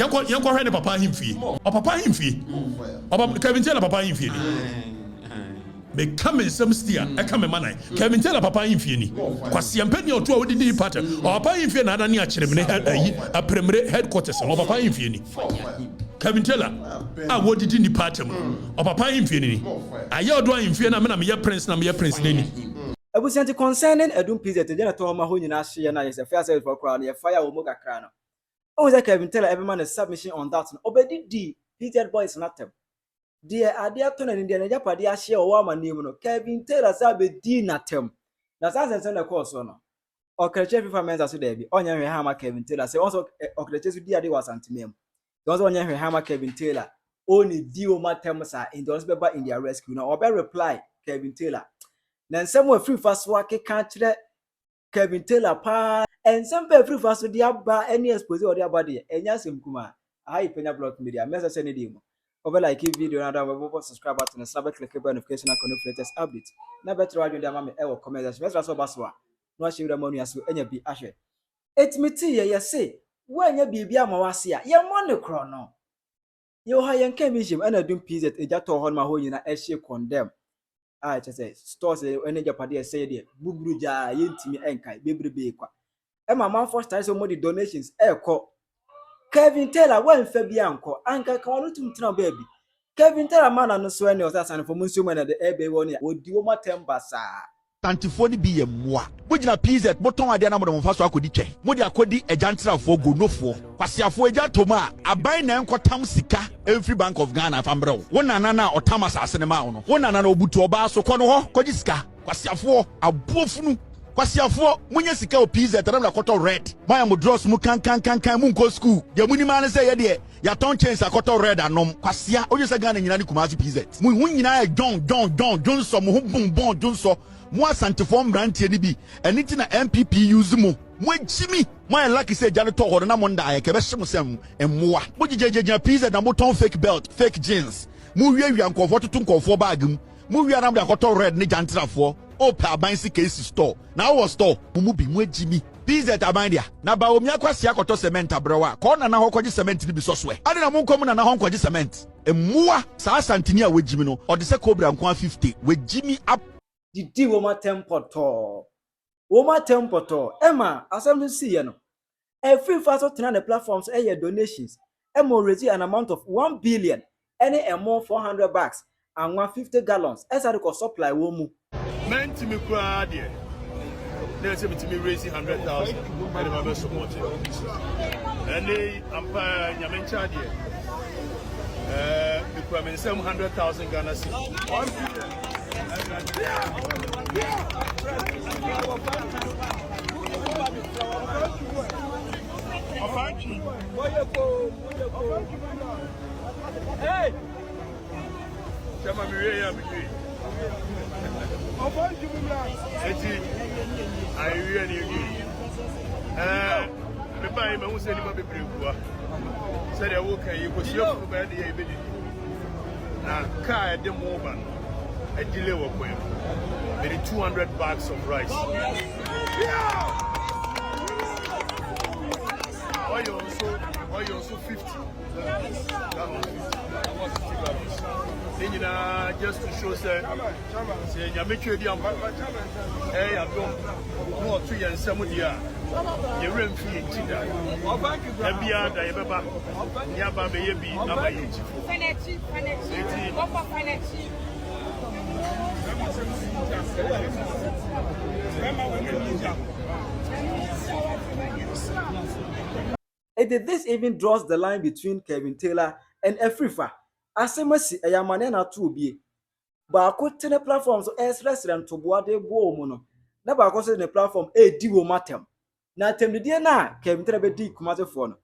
yanko hwe ne papa himfie o papa himfie o Kevin Taylor papa himfie ni me come some stia e come manai Kevin Taylor papa himfie ni kwase ampani oto a wodidi pattern o papa himfie na adani a kyerem ne a premier headquarters o papa himfie ni Kevin Taylor a wodidi ni pattern o papa himfie ni aye odo himfie na me na me ye prince ni Abusanti concerning Adum PZ to jana to ma ho nyina hye na yes fair service for crowd ye fire wo mo kakra no. O say Kevin Taylor every man is submission on that no. Obedi PZ boys not them. Dear ade ato na ndi na japade a hye wo amanim no. Kevin Taylor say be di natem. Na sansen na course no. Okatakyie Afrifa menza so there bi. Onya hwe ha ma Kevin Taylor say also Okatakyie so di ade wasantemem. Don't onya hwe ha ma Kevin Taylor. Only di o matem sa in the be in their rescue no. Obe reply Kevin Taylor. Then some free fast work can't Kevin Taylor pa and some free fast with the abba any expose or the body and yasim kuma I Penyah block media message send it over like video and subscribe button and click the notification icon for latest updates. Never try to do ever comment as well as baswa no share the money as any be ashe it me tea say when you be amawasia ya money chrono you ha yan kemishim and Adum PZ ejato hon ma ho nyina e she condemn. I just say stores any japade say there bubruja yentimi enkai bebrebe kwa e mama first time so modi donations e ko Kevin Taylor wan fa bia anko anka ka wono tumtena baby Kevin Taylor man no so any osasan for munsu man de ebe woni odi wo matemba sa tantifoni bi ye moa bugina PZ boton ade na mo de mfa so akodi twe mo de akodi ejantrafo gonofo kwasiafo ejatoma aban na enkotam sika every Bank of Ghana fambrɛ wo nana na otama asase ne ma wo no wo nana na obutu oba so kɔ no ho kɔgi sika kwasiafo abuofunu kwasiafo munye sika o PZ na kɔtɔ red maya mo dross mu kan mu nko school de muni ma ne sɛ ye de ya ton chains akɔtɔ red anom kwasia oje sɛ Ghana nyina ne Kumasi PZ mu hu nyina John so mu hu bon John so mo asantefo mbrantie ni bi eniti na MPP use mo jimi mo lucky say jale to hodo na mo nda ayeke be hyem sem emmoa mo gigegegia PZ na mo ton fake belt fake jeans mo wiawia nkofo tutu nkofo bag mo wia na mo akoto red ne jantrafo o pa ban si case store na wo store mo bi mo jimi PZ aban dia na ba omi akwase akoto cement abrewa ko na ho kwaji cement ni bi so ade na mo nkom na ho kwaji cement emmoa sa asantini a wejimi no ode se cobra nko 50 wejimi up di woma tempoto Emma assembly see no every fast on the platforms your donations Emma raise an amount of 1 billion any more $400 and 150 gallons as I could supply womu meant to me cry there they say to me raising 100,000 and I'm supporting and they am Nyamencha there because I'm 700,000 Ghana cedis 1 billion. Hey! Chama mireya miki. Eti ayuya ni yugi. Me bai me unse ni ma bebre kwa. Say dey wo kan yi ko si ofu ba dey e be di. Na car dey mo ban. A delay work with maybe 200 bags of rice. Yeah! Oil also 50. Then just to show say you make sure the hey Adum no 2 years some dia you rent fee chida ebia da yebeba ya ba be ye bi na ba ye chi This even draws the line between Kevin Taylor and Afrifa. Asemasi ayamane na tubi. Ba ko tene platforms as restaurant to boade bo mu no. Na ba ko se ne platform di wo matem. Na temdie na Kevin Taylor be di Kumasi fo no.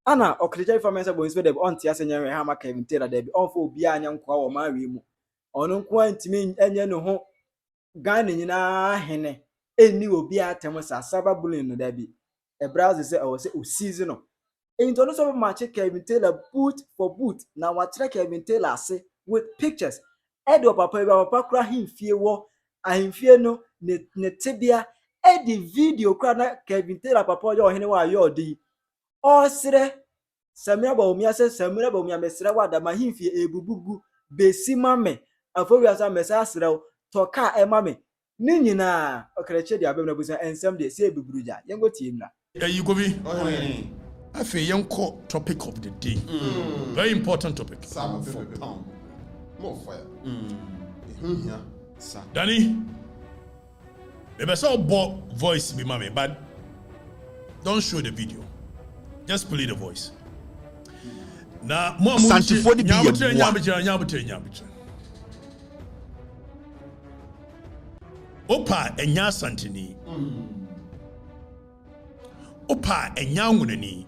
Ana Okatakyie Afrifa mensa bo inspe de on tia se nyen ha ma Kevin Taylor de bi on fo obi anya nkwa wo ma wi mu. Ono nko antimi enye no ho Ghana nyina hene eni obi atem sa saba bullying no da bi. E browse say o say o season no. Into no so match Kevin Taylor boot for boot. Now what Kevin Taylor say with pictures. Edo papa kura himfie wo ahimfie no ne tibia edi video kura na Kevin Taylor papa yo hene wa yo di. O sire Samira ba omi ase Samira ba omi amesra wa da mahimfie ebubugu besi mame afori asa mesa asra toka e mame ni nyina Okatakyie dia abem na busa ensem de se ebuburuja yengo tiemna you go be I feel young topic of the day. Very important topic. More fire. Danny, maybe so voice be mommy, but don't show the video. Just play the voice. Now, more Opa enya santini. Opa enya ngunani.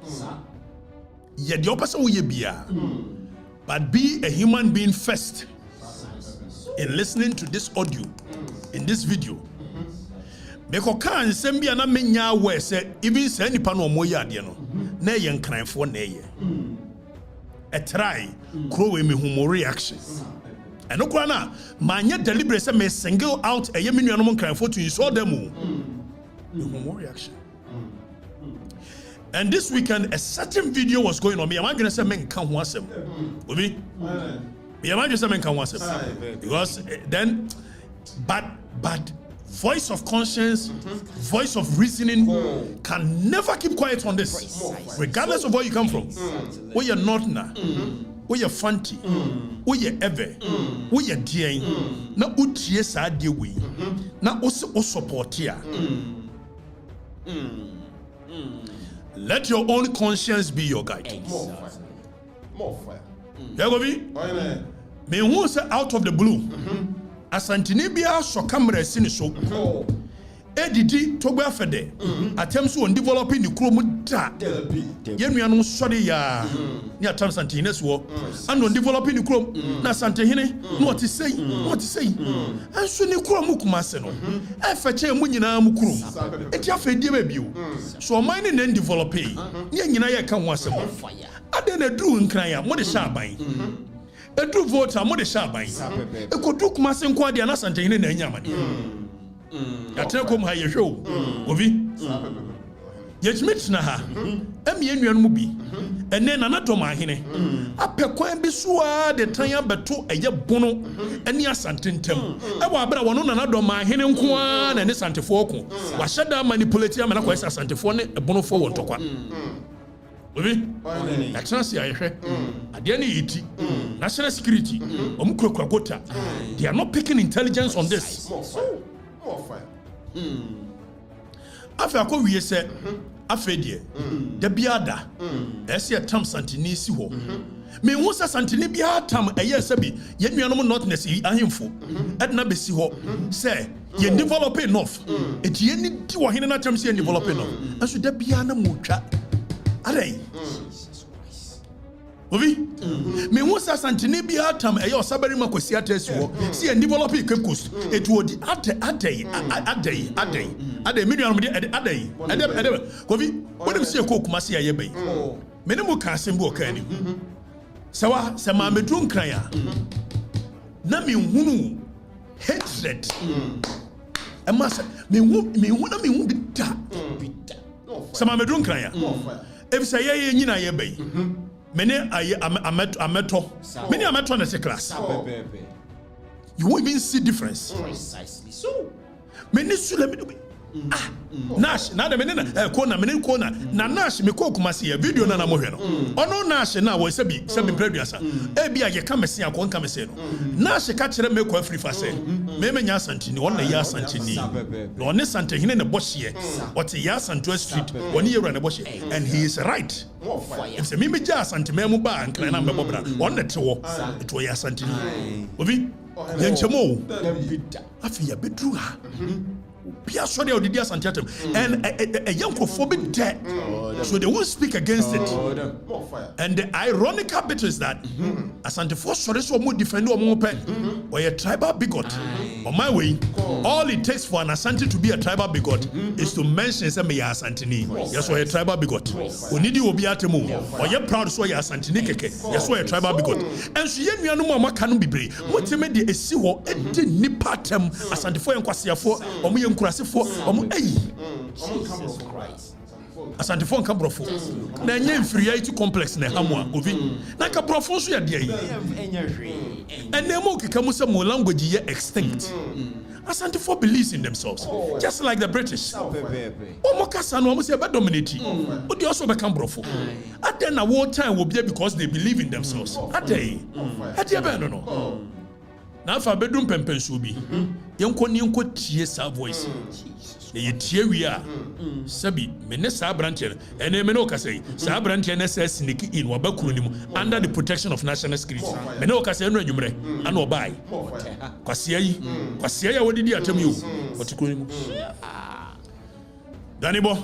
Ye the opposite way bia. But be a human being first in listening to this audio, in this video. Because can sembia na menya we say even say nipa no omo ya de no na ye nkranfo na ye. A try crow me humo reaction. And no na manya deliberate say me single out a ye me nuanom nkranfo to insult them. The humo reaction. And this weekend, a certain video was going on. Me, am I going to say men can't watch them? Me, am I going to say men can't watch them? Because then, but voice of conscience, voice of reasoning can never keep quiet on this, regardless of where you come from. Where you're not now, where you're fancy, where you're ever, where you're dear, na utie sa de we, na o support here. Let your own conscience be your guide. More fire. There go be. Me who say out of the blue. Asantini bia so camera sini so. Edidi togba fede. Attempts on developing the chrome da. Yenuanu sorry ya. Ni attempts santini so. And on developing the chrome na santini no what to say. What to say. And so ni chrome kuma se no. E feche mu nyina mu chrome. Eti afedi be bio. So mine na develop yi. Ni nyina ye ka ho asem. Ade na dru nkran ya mo de sha ban. Edru voter mo de sha ban. E kodu kuma se nko ade na santini na anya amane. Yatre kom ha ye hwo obi yechmit na ha emie nuanu bi ene na nadom ahene apekwan bi so a de tan abeto eye bono ene asantentem e wa abra wono na nadom ahene nko a na ne santefo ko wa hyeda manipulate amana kwa santefo ne bono fo wontokwa obi yatre se ayehwe ade ne yiti national security omukura gota they are not picking intelligence on this. More fire. After ko wiye se afedie da biada ese tam santini si ho me hu se santini bia tam eye se bi ye nuanom notness yi ahemfo edna be si ho se ye develop enough eti ye ni di wo hene na tam se ye develop enough aso da bia na motwa adai ovi me hu se santini bia tam eye osabari makwasi atasi ho se ye develop Cape Coast etu odi adai me nuanom de adai kovi wodem se ko kuma se ye bai me ne mo ka asem bi o ka ni sawa se ma medu nkran ya na me hunu hatred ema se me hu bi da se ma medu nkran ya if say ye nyina ye bai me ne ameto me ne ameto na se class you won't even see difference So. me ne sule me do Nash na de menena kona na Nash me ko kuma se video na mo hwe no ono Nash na wo se bi preduasa e bia ye ka mese akon ka mese no Nash ka kire me ko Afrifa se me menya asantini won na ya asantini no ne santehine ne bohye what ya Santo Street won ye wura ne bohye and he is right if se me ja asantime mu ba nkran na me bobra won ne tewo to ya asantini obi ye nchemo afi ya bedru ha Pia so they did Santiatem and a young phobic dead, so they won't speak against it. And the ironical bit is that Asante for sorry so more defend or more pen or a tribal bigot. On my way, all it takes for an Asante to be a tribal bigot is to mention some Asantini. Yes, or a tribal bigot. Onidi will be at a move, or you're proud so you're Asantini keke. Yes, or a tribal bigot. And so you know what can be brave. What you made the see what it didn't nipatem Asante for and Quasia for or me. For Jesus Christ. asantefo nka brofo na enye inferiority complex na hamwa ovi na ka brofo so ya de yi enemo keka mu se mo language ye extinct asantefo believes in themselves just like the British omo kasa no omo se be dominate odi also be kan brofo aden na war time will be because they believe in themselves adey be no na fa bedum pempenso bi yenko tie sa voice na yetie wi a sabi me ne sa branche ene me no kasai sa branche na say sneak in wa bakuru nimu under the protection of national security me no kasai no adwumre ana obai kwasia ya wodidi atam yo otikuru nimu Danibo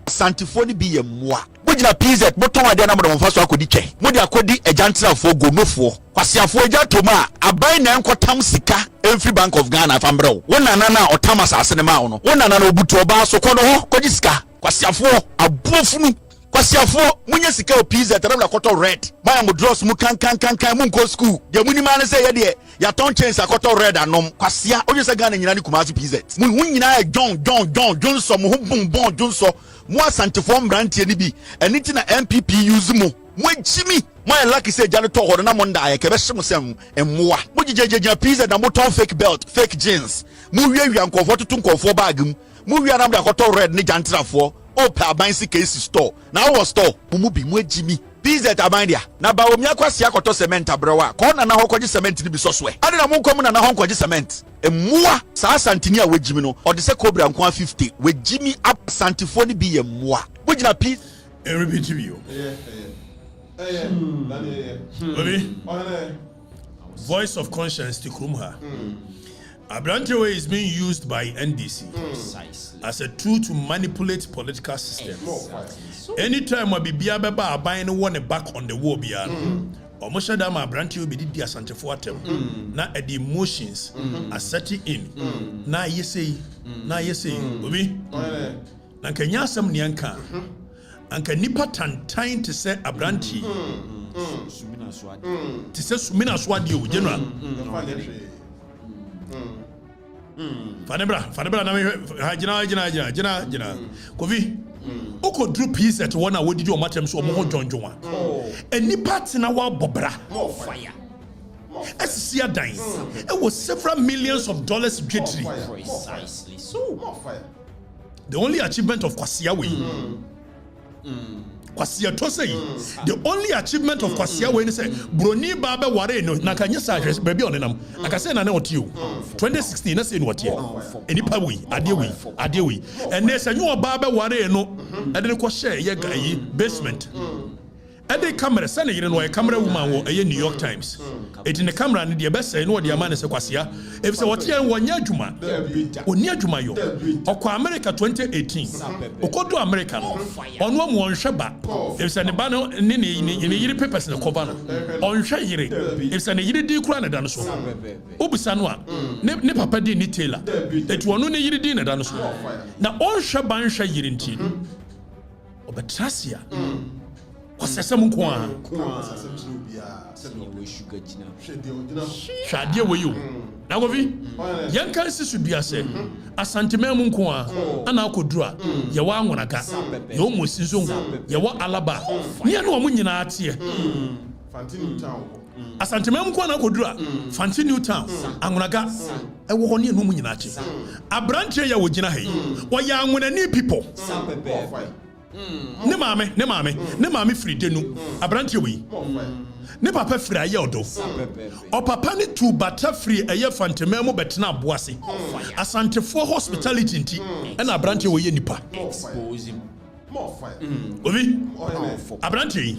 santifo ni bi ye moa bojina PZ boton ade na mo fa so akodi twe mo de akodi ajantrafo gonofo kwasiafo agya toma aban na enkotam sika every bank of Ghana fambrɛ wona na otam asase ne ma wo no wona na obutu oba so kɔ no ho kɔgi sika kwasiafo abofunu kwasiafo munye sika o PZ na kɔtɔ red ma mo dross mu kan mu nko school de muni ma ne sɛ ye de ya ton chains akɔtɔ red anom kwasia onye sɛ Ghana nyina ne kumasi PZ mu nyina John so mo ho bon John so mo asantefo mbrantie ni bi eniti na MPP use mo jimi mo lucky say jale to hodo na mo nda ayeke be hye sem emmoa mo gigegegia PZ na mo ton fake belt fake jeans mo wiawia nkofo tutu nkofo bag mo wia na mo akoto red ni jantrafo o pa abansi case store na wo store mo bi mo jimi PZ abandia na ba omi akwase akoto cement abrewa ko na hokoji cement ni bi soswe ade na mo nkom na hokoji cement emmoa sa santini a wejimi no ode se cobra nko 50 wejimi up santifo ni bi emmoa mo gina PZ repeat you voice of conscience to Krumha. Abrantewe is being used by NDC as a tool to manipulate political systems. Anytime a bibia beba abayne one back on the wall beyond. Omosha dama Abrantewe be di asante for atem. Na the emotions are setting in. Na yesei. Obi. Na kenya asem nianka. Anka nipa tantan to say Abrantewe to say sumina swadi o general Fanebra na jina Kofi oko drew piece at one what did you matter so mo jonjon a nipa tina wa bobra more fire SCA dying it was several millions of dollars getting precisely so more fire the only achievement of Kwasia we Kwasia to say the only achievement of Kwasia we say broni baba ware no na kanya sa baby on nam aka say na what you 2016 na say what here enipa we ade we and they say you baba ware no e de ko share ye guy basement Ede camera sane yire no camera woman wo New York Times. It in the camera ne de best say no de amane se Kwasia. If say what here wonya adwuma. Oni adwuma yo. Okwa America 2018. Okodo America no. Ono am wonhwe ba. If say ne ba no ne yire papers ne cover no. Onhwe yire. If say ne yire di kura ne da no so. Obusa no a ne papa di ni Taylor. Et wono ne yire di ne da no so. Na onhwe ba nhwe yire nti. Obetrasia. Kwasesem nko a shade we you na govi yankan sisu bia se asantemam nko a ana akodura ye wa anwonaga ye o mosinzo ye wa alaba ne na o munyina atie Fantini town asantemam nko na akodura Fantini town anwonaga e wo ne no munyina atie abranche ye wo gina hai wo ya anwonani people ne maame free denu Abrantewe we ne papa free aye odo o papa ne tu bata free aye fantemam betena aboase asantefo hospitality nti e na Abrantewe ye nipa expose him more fire obi Abrantewe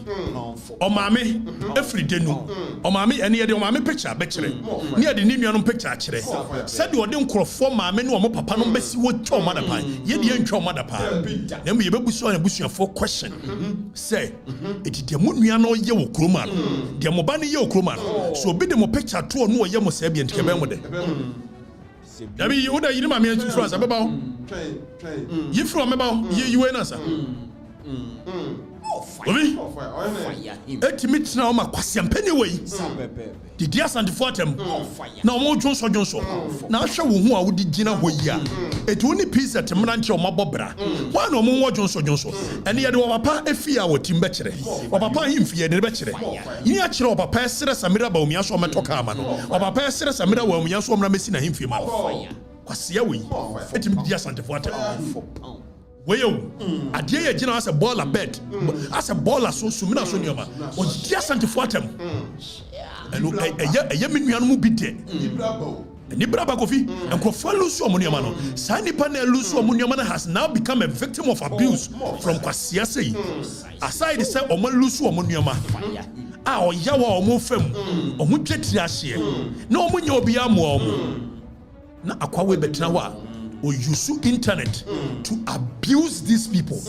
o maame free denu o maame ene ye de o maame picture be kire ne ye de ni nuanom picture kire said o de nkrofo maame ne o mo papa no besi wo twa o mada pan ye de ntwa o mada pan na me ye bebusu na busuafo question say eti de mo nua no ye wo kroma no de mo ba ne ye wo kroma no so obi de mo picture to no ye mo se bia ntike be mo de Dabi you da yiri ma me France abeba ho. You from about you we na sa. Obi, More fire. Fire him. etimi tena o ma kwasiam penny way. The dear Santifo atem. Na omo Johnson. Na ahwe wo hu a wodi gina ho yi a. Etu ni PZ temra nche o mabobra. Wa na omo wo Johnson. Ene ye de wo papa efi a wotim be kire. Wo papa himfie ne be kire. Yi a kire wo papa esere Samira ba omia so metoka ama no. Wo papa esere Samira wa omia so mra mesi na himfie ma. Kwasia we. Etimi dear Santifo atem. Weyo adie ye gina as a Borla bed as a Borla so sumina so nyoma o dia Santifo atem eno eye menuanu mu bi de ni braba kofi enkofo lusu omunioma no sa nipa na lusu omunioma na has now become a victim of abuse from kwasia sei aside say omo lusu omunioma a oyawa omo fam omo twetiri ahye na omo nya obi amo omo na akwawe betena ho a or use internet to abuse these people.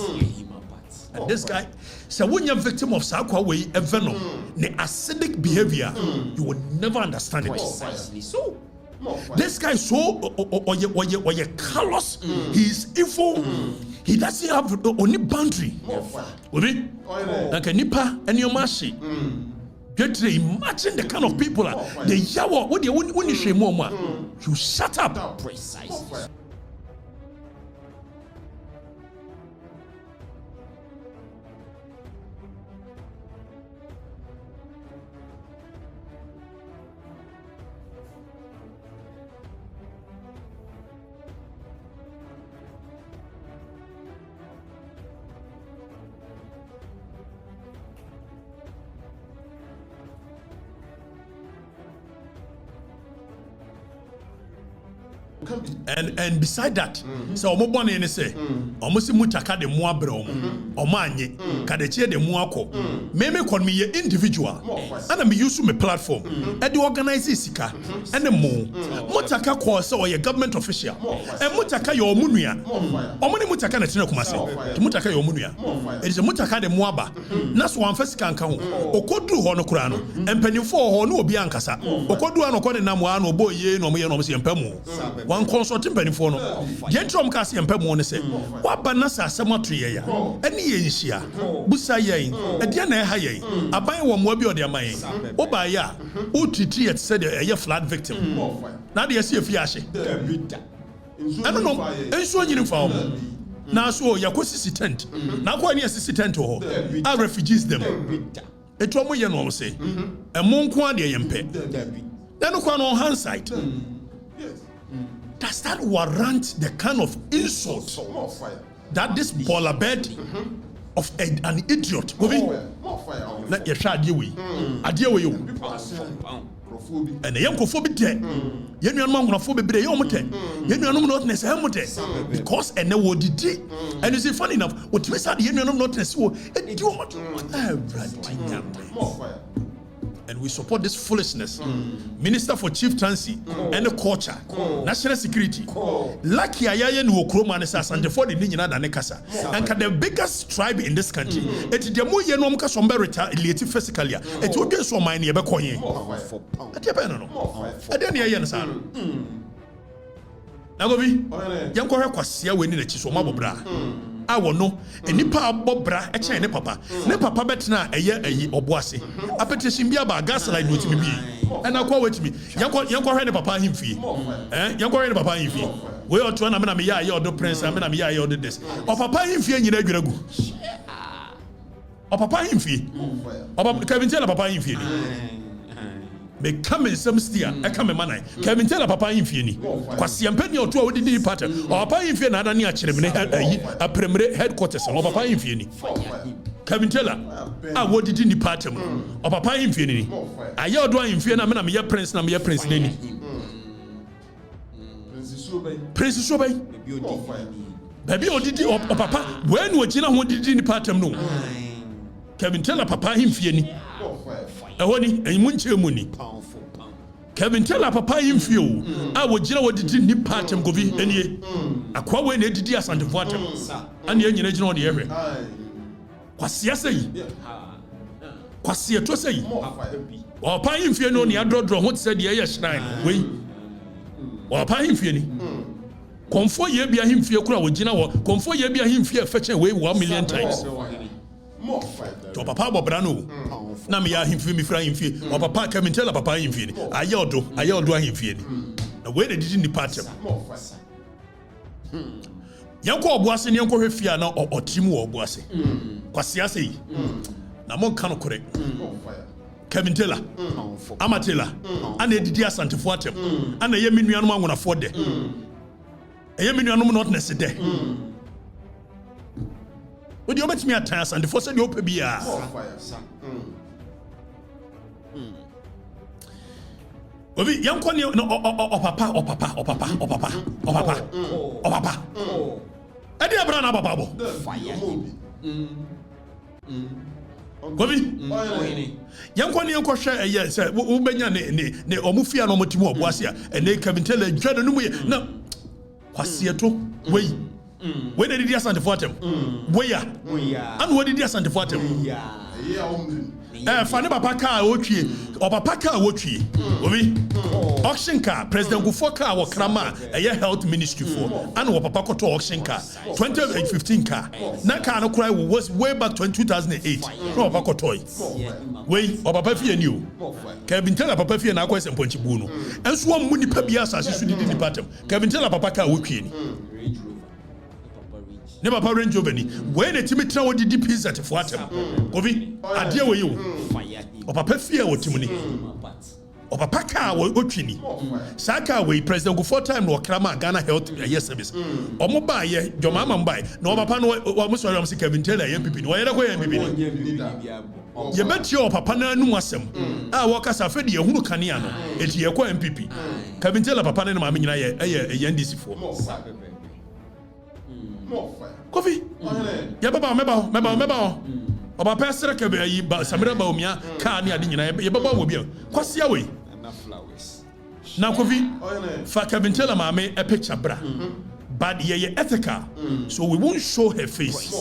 And this guy, so when you're a victim of Sakwa a venom, the acidic behavior, you will never understand it. Precisely so. This guy is so or callous, he is evil, he doesn't have any boundary. Like a nipa and your mashi. Get to imagine the kind of people the yawa, what you wouldn't say more. You shut up. Precisely. And beside that, so omo bone ne say, omo si mutaka de mo abre omo anye, ka de che de mo akọ. Me kon me individual. And me use my platform. E de organize sika. And mo mutaka call say oye government official. E mutaka yo omo nua. Omo ne mutaka na tena kuma se. Mutaka yo omo nua. E de mutaka de mo aba. Na so wan fasika nka ho. Okoduru ho no kura no. Empanifo ho no obi ankasa. Okoduru an okọ ne nam wa no oboye no mo ye no mo se empam. One consulting penifo no yentrom ka se empam no se wa ba na sa asem atoye ya ene ye nhia busa yen e de na e ha yen aban wo mo bi ode aman yen wo ba ya o titi et said e flood victim na de se afi ahye eno no enso nyini fa o na so yakosisi tent na kwa ne asisi tent ho a refugees them eto mo ye no se e mo nko ade yempe then kwa no hindsight. Does that warrant the kind of insult that this Borla bed of an idiot? Let your child deal with. I deal with you. And the young phobic day. You know, I'm going to phobia be the you know, I'm not necessarily because and no did it. And it's funny enough, what you said, you know, I'm not necessarily. And we support this foolishness. Minister for Chieftaincy and the culture, national security. Lucky Ayayan Wokroma and Santifo the Nina Danekasa. And the biggest tribe in this country. It's the Moya Nomka Somberita, Eliative Fesicalia. It would get so many Abacoye. At Yapano. At any Ayan. Nagobi, young Korea Quasia winning a Chisoma Bra. I will know a nipa bobra a chain papa. Ne papa betna a year oboase. A petition be about gaslight with me. And I call with me. Young papa him fee. Young papa him fee. We ought to an amia your do prince, I'm an amia your this. Or papa him fee and you go. Or papa him fee. Or Kevin tell papa him fee. Me come in some steer, I come in money. Kevin tell papa in Fieni. Kwasi Penyah to our did pattern. Or papa in Fiena than near a primary headquarters of papa in Fieni. Kevin Teller, I what did in the pattern of papa in Fieni. I yell do in Fiena, I'm your prince, I'm your prince Nenny. Prince Sobey. Baby, or did you papa? When would you know what did in the pattern? No. Kevin Teller, papa in Fieni. And Munche Muni. Kevin tell papa in few. I would you know what did in part of Govi any a quawe ne did and the water and the engine on the area. Quasia say Quasia to say or pine fear no near draw what said the air shrine. We or pine fear. Comfort ye be a him fear crowd, Gina, comfort ye be a him fear fetch away 1 million times. More fire. To papa bobrano. Na me ya himfi mi fra himfi. O papa ka me tell papa himfi ni. Ayodo himfi ni. Na we dey did in the party. More fire. Yanko obuase ne yanko hwefia na otim wo obuase. Kwase ase yi. Na mon kan korek. More fire. Kevin Taylor, Amatela, and Eddie Asante Fuatem, and a Yeminian one afford de. A Yeminian not necessary. Would you bet me at times and the first you open beer? More fire. Obi Yankoni no papa. Eddie Abrana Bababo. Fire. Gobi Yankoni yanko hwe eye se wo benya ne omufia no motimo oboase a ene Kevin Taylor dwada no mu ye na kwasieto wei we dey dia Asante Fuatem we ya and we dey dia Asante Fuatem fane papa car otwie o papa car otwie obi auction car president Gufo car wo krama eye health ministry for and wo papa koto auction car 2015 car na car no cry was way back 2008 no papa koto we o papa fie ni o Kevin Taylor papa fie na akwese mponchi bu no enso wo mu nipa bia asase su di department Kevin Taylor papa car otwie ni ne papa Range Rover ni we na timi tra wo di PZ for atem obi ade we yo o papa fie wo timuni o papa ka wo otwini saka we president go 4 time no krama Ghana health service o mo ba ye jomama mbai na o papa no o mo sorry am se Kevin Taylor MPP ni wo ye ko MPP ni ye beti o papa na anu asem a wo kasa fe de ehunu kanea no eti ye ko MPP Kevin Taylor papa na ma me nyina ye NDC for Kofi ya baba meba o ba pesere ke be yi samira ba omia ka ne ade nyina ye baba wo bia kwasia we na Kofi fa Kevin Taylor ma me a picture bra but ye ethical so we won't show her face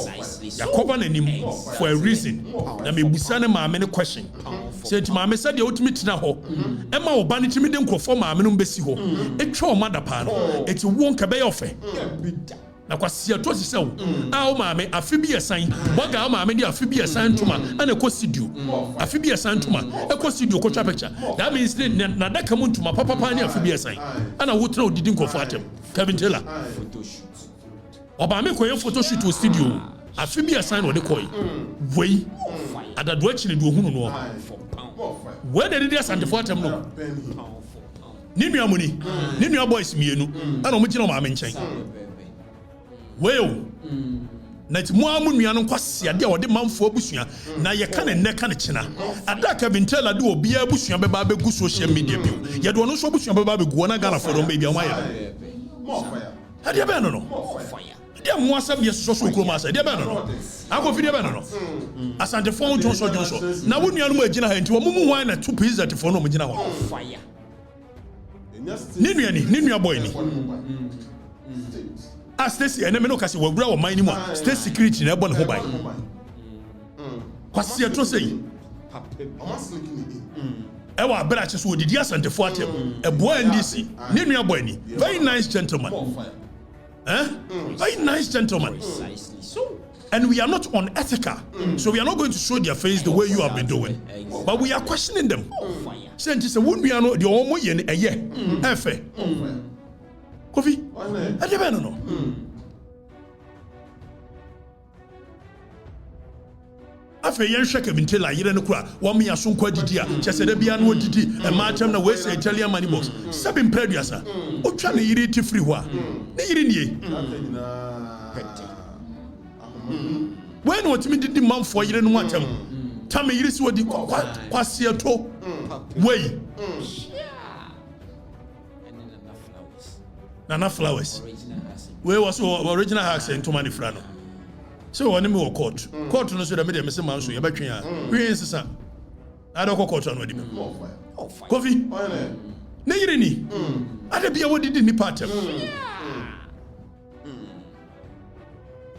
ya cover him for a reason na me busane ma me ne question say ti ma me said the ultimate tina ho e ma wo ba ne timi de nkrofo ma me no mbesi ho etwa o mada pa no eti won ka be ye ofe na kwasia to se wo a o maame afi bi esan boga o maame di afi bi esan tuma ana ko studio afi bi esan tuma e ko studio ko twa picture that means na daka mu tuma papa ni afi bi esan ana wo tra odidi nkofo atem Kevin Taylor photo shoot o ba me ko ye photo shoot o studio afi bi esan no de koi wei adado akire do hunu no we de dey Asante Fuatem no ni nuamuni ni nua boys mienu ana o mu gina o maame nchen well na ti mo amu nua no kwase ade a wode manfo abusua na ye ka ne ne ka ne china ada Kevin Taylor de obi abusua be ba begu social media bi ye do no so abusua be ba begu na Ghana for don be bia waya ade be no ade mo asab ye so kro ma ade be no akofi de be no Asante Fon Johnson na wo nua no ma gina ha nti wo mu wan na 2 PZ for no mo gina ho ni nua boy ni Stacy and no kasi wagura wo man ni mu state security na ebo ne ho bai kwase to sei e wa bra che so odidi Asante Fuatem e boy NDC ni nua boy ni very nice gentleman very nice gentleman and we are not unethical so we are not going to show their face the way you have been doing but we are questioning them say won nua no de omo ye ne eye efe Kofi, ade be no. Afa yen hwe Kevin Taylor yire no kura wo me yaso nkwa didi a chese da bia no didi e ma chem na we say Italian money box 7 preduasa o twa na yire ti free ho a ne yire nie when what me didi man for yire no atem tam yire si wodi kwase to wey Nana Flowers. Where was original hacks and too many frano. So when me court no so that me say man so ye betwe a we insisa I don't court on wedi Kofi na yire ni ade bia wodi di ni patem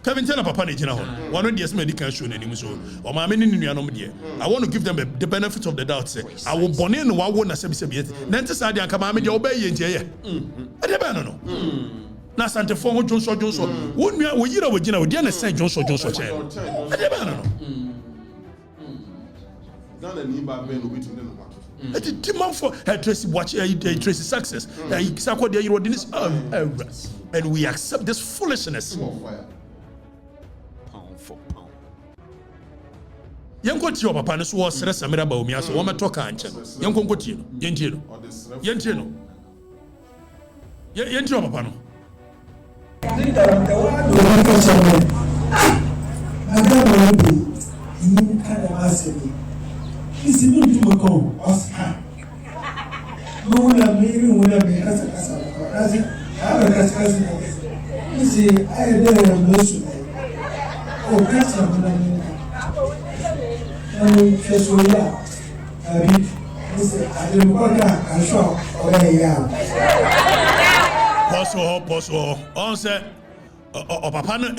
Kevin Taylor papa na gina ho one of the medical show na nim so o ma me ni nuanom de I want to give them the benefit of the doubt say I will born in wa wo na sebi na ntisa de anka ma me de obaye ntie ye ade ba no na Asante Fon Johnson wo nua wo yira wo gina wo de na say Johnson che ade ba no Ghana ni ba ben obi tun no ma. It demand for Tracy watch Tracy success. And we accept this foolishness. More fire. Pound for pound. Yanko tiyo papa ne so wo sere Samira ba omi aso wo meto ka anche. Yanko nkoti no. Yentie no. Yentie no. Yentie papa no. Poso. On say papa no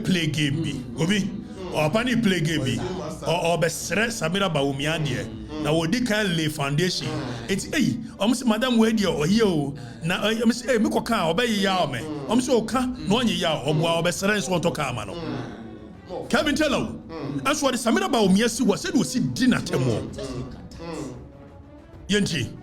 play game bi. Obi papa ni play game bi. O be sere Samira ba omi ade. Na wodi kan lay foundation. It's almost madam we dey o here o. Na almost me koka o be ya o me. Almost o ka no onye ya o boa o be sere so to ka ama no. Kevin Taylor. As what Samira ba omi asi was said we see dinner temo. Yenti.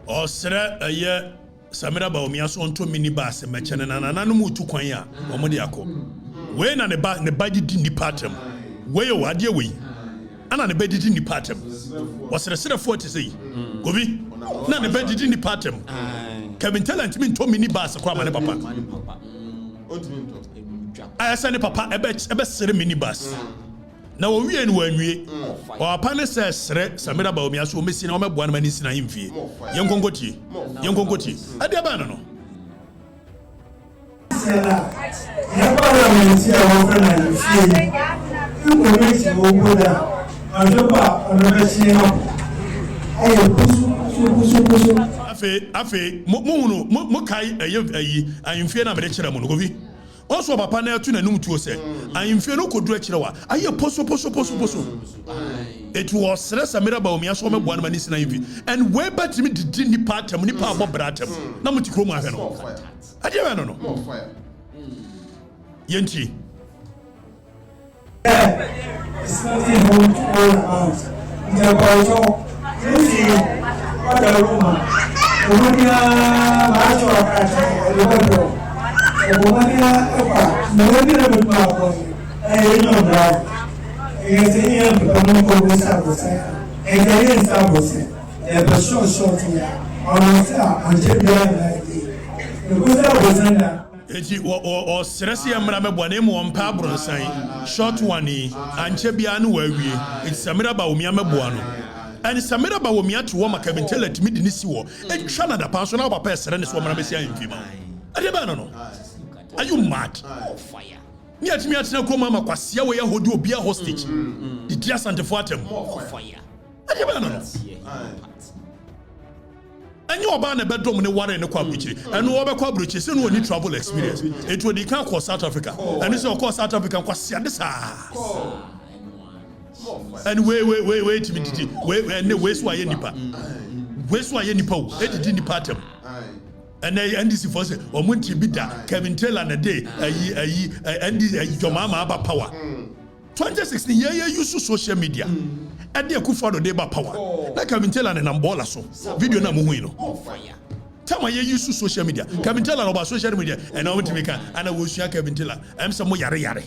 Osra aye Samira ba omi aso onto minibus mechene na nanu mutu kwan a omo de akọ we na ne ba didi ni patem we o ade we ana ne ba didi ni patem osere sere 40 sei gobi na ne ba didi ni patem Kevin talent me to minibus kwa mane papa ayasa ne papa ebe sere minibus na wo wie ni wanwie o apa ne se sere Samira ba omi aso mesi na o meboa na mani sina himfie yenkonkoti ade ba no afe mo kai ayi ahimfie na mede kire mo no govi also papa na etu na num tuo se ahimfie no kodu akire wa aye poso it was stress Samira ba omi aso meboa na mani sina himfie and we bet me didi ni patem ni pa bobratem na mo tikro mu ahwe no ade ba no More fire. Yenti. It's nothing all about. The about what the woman. Woman, macho akati, lebo. Woman, nobody never know. I know that. It's a year to come over Sabosa. And there is Sabosa. There's a short here. On and Eti o seresi amra meboa na mu ompa abronsan short one anche bia no wawie eti Samira ba omi ameboa no and Samira ba omi ato wo maka bentele timi de ni si wo etwa na da pa so na papa esere ne so mra besi ayimfima ade ba no are you mad Fire. ni atimi atena ko mama kwase we yahodi obi a hostage the dia santefo atem Fire. ade ba no and you are a bedroom in water in the Kwabuchi, and no other Kwabuchi, so no need travel experience. It will become called South Africa, and this is of course South Africa, and wait, and the West Why Nipa, West Why Nipo, it didn't part him. And this is for say, or Munti Bida, Kevin Taylor and a day, and your mama about power. 2016 year use social media. And they could follow the power. Like Kevin Taylor and Borla so video na muhuino. Tell my use social media. Kevin Taylor about social media and I want to make and I will share Kevin Taylor. I'm some more yare.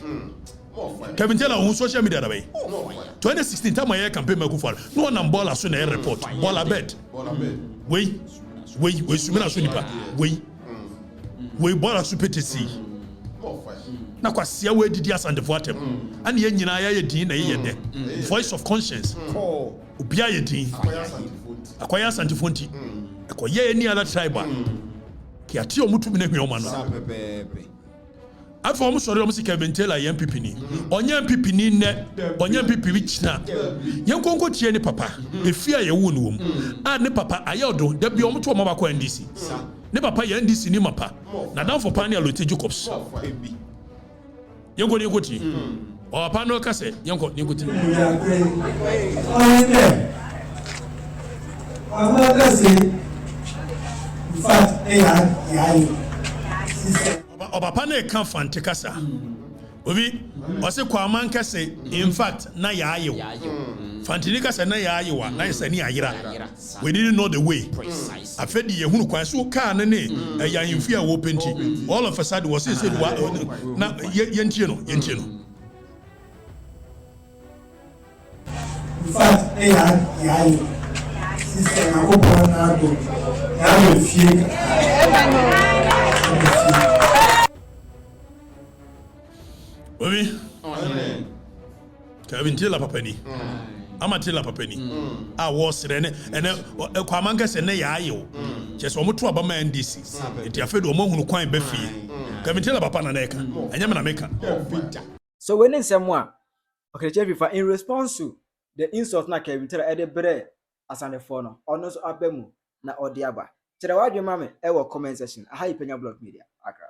Kevin Taylor on social media away. 2016 time my campaign me for. No one Borla so na report. Borla bed. We sumina so nipa. We Borla so petisi. Na kwasia we didi asandefo atem and ye nyina ya din na ye de voice of conscience obia ye din akwaya asandefo nti akoye any other tribe ki ati omutumi na hwe omano afa omo sori omo sika bentela yem pipini onya pipini ne onya pipi china yen konko tie ne papa efia ye wu no wom a ne papa ayodo da bi omo to omo ba kwa ndisi ne papa ye ndisi ni mapa na dan for pan alote Jacobs yen go ne ko ti o papa no ka se yen ko ne ko ti in fact o papa na kan fante kasa obi o se kwa man kase in fact na ya ayew fante ni kasa na ya ayewa na yesa ni ayira we didn't know the way afedi ye hunu kwan so ka na ne ya yimfi a wo penti all of a sudden was say na yentie no in fact sister na open na do ya me fie obi Kevin tell papa ni ama tell papa ni a wo sere ne ene kwa man kase ne ya ayew cheso mo to aba man NDC enti afedo mo hunu kwan ba fie Kevin tell papa na eka enya me na meka so when in someone Okatakyie Afrifa in response to the insult na Kevin tell e de bre asane for no ono so abemu na odiaba kire wadwe mame e wo comment section aha Penyah blog media akra